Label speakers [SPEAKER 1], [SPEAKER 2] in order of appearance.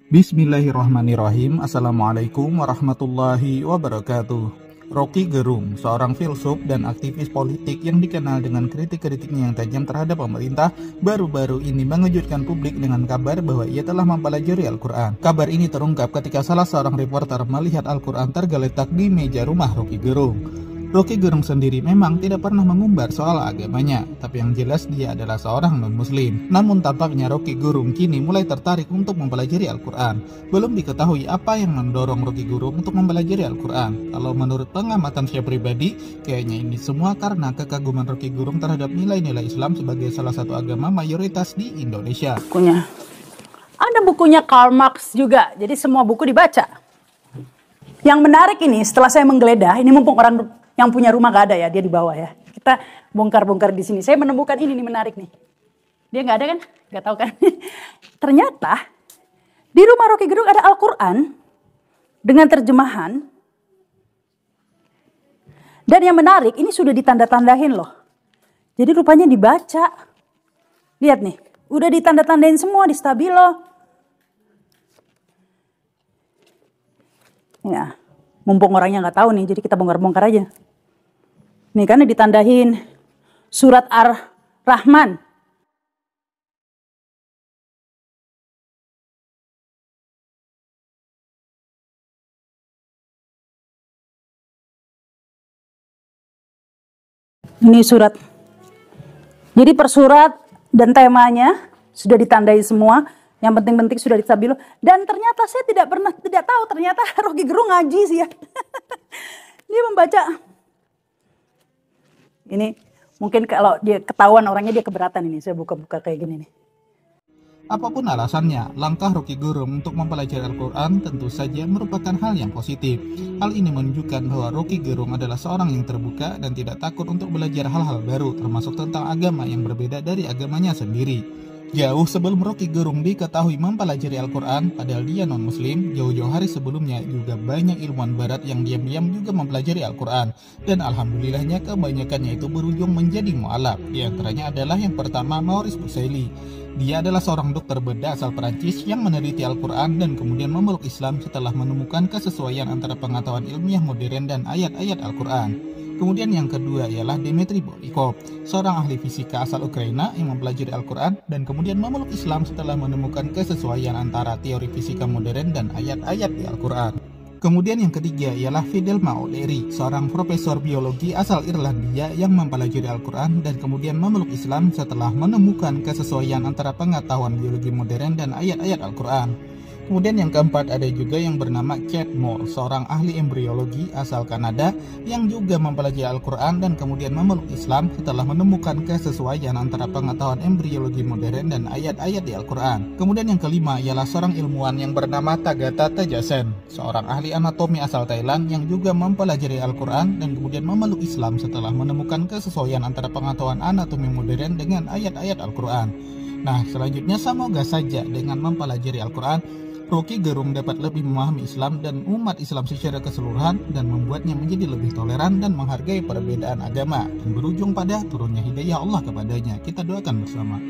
[SPEAKER 1] Bismillahirrahmanirrahim. Assalamualaikum warahmatullahi wabarakatuh. Roky Gerung, seorang filsuf dan aktivis politik yang dikenal dengan kritik-kritiknya yang tajam terhadap pemerintah, baru-baru ini mengejutkan publik dengan kabar bahwa ia telah mempelajari Al-Quran. Kabar ini terungkap ketika salah seorang reporter melihat Al-Quran tergeletak di meja rumah Roky Gerung. Roky Gerung sendiri memang tidak pernah mengumbar soal agamanya, tapi yang jelas dia adalah seorang non-muslim. Namun tampaknya Roky Gerung kini mulai tertarik untuk mempelajari Al-Quran. Belum diketahui apa yang mendorong Roky Gerung untuk mempelajari Al-Quran. Kalau menurut pengamatan saya pribadi, kayaknya ini semua karena kekaguman Roky Gerung terhadap nilai-nilai Islam sebagai salah satu agama mayoritas di Indonesia.
[SPEAKER 2] Ada bukunya Karl Marx juga, jadi semua buku dibaca. Yang menarik ini, setelah saya menggeledah, ini mumpung orang yang punya rumah gak ada ya, dia di bawah ya. Kita bongkar-bongkar di sini. Saya menemukan ini nih menarik nih. Dia nggak ada kan? Nggak tahu kan? Ternyata di rumah Roky Gerung ada Al-Quran dengan terjemahan. Dan yang menarik, ini sudah ditanda-tandain loh. Jadi rupanya dibaca. Lihat nih, udah ditanda-tandain semua di stabilo. Ya, mumpung orangnya nggak tahu nih, jadi kita bongkar-bongkar aja. Nih kan ditandain surat Ar-Rahman. Ini surat. Jadi per surat dan temanya sudah ditandai semua. Yang penting-penting sudah distabilo. Dan ternyata saya tidak tahu ternyata Roky Gerung ngaji sih ya. Dia membaca. Ini mungkin kalau dia ketahuan orangnya dia keberatan ini. Saya buka-buka kayak gini nih.
[SPEAKER 1] Apapun alasannya, langkah Roky Gerung untuk mempelajari Al-Quran tentu saja merupakan hal yang positif. Hal ini menunjukkan bahwa Roky Gerung adalah seorang yang terbuka dan tidak takut untuk belajar hal-hal baru, termasuk tentang agama yang berbeda dari agamanya sendiri. Jauh sebelum Roky Gerung diketahui mempelajari Al-Quran, padahal dia non-muslim, jauh-jauh hari sebelumnya juga banyak ilmuwan barat yang diam-diam juga mempelajari Al-Quran. Dan alhamdulillahnya kebanyakannya itu berujung menjadi mu'alaf. Di antaranya adalah yang pertama Maurice Bucaille. Dia adalah seorang dokter bedah asal Perancis yang meneliti Al-Quran dan kemudian memeluk Islam setelah menemukan kesesuaian antara pengetahuan ilmiah modern dan ayat-ayat Al-Quran. Kemudian yang kedua ialah Dmitry Bolikov, seorang ahli fisika asal Ukraina yang mempelajari Al-Quran dan kemudian memeluk Islam setelah menemukan kesesuaian antara teori fisika modern dan ayat-ayat di Al-Quran. Kemudian yang ketiga ialah Fidel Mauleri, seorang profesor biologi asal Irlandia yang mempelajari Al-Quran dan kemudian memeluk Islam setelah menemukan kesesuaian antara pengetahuan biologi modern dan ayat-ayat Al-Quran. Kemudian yang keempat ada juga yang bernama Kate Moore, seorang ahli embriologi asal Kanada yang juga mempelajari Al-Quran dan kemudian memeluk Islam setelah menemukan kesesuaian antara pengetahuan embriologi modern dan ayat-ayat di Al-Quran. Kemudian yang kelima ialah seorang ilmuwan yang bernama Tagata Tajasen, seorang ahli anatomi asal Thailand yang juga mempelajari Al-Quran dan kemudian memeluk Islam setelah menemukan kesesuaian antara pengetahuan anatomi modern dengan ayat-ayat Al-Quran. Nah, selanjutnya semoga saja dengan mempelajari Al-Quran, Roky Gerung dapat lebih memahami Islam dan umat Islam secara keseluruhan dan membuatnya menjadi lebih toleran dan menghargai perbedaan agama dan berujung pada turunnya hidayah Allah kepadanya. Kita doakan bersama.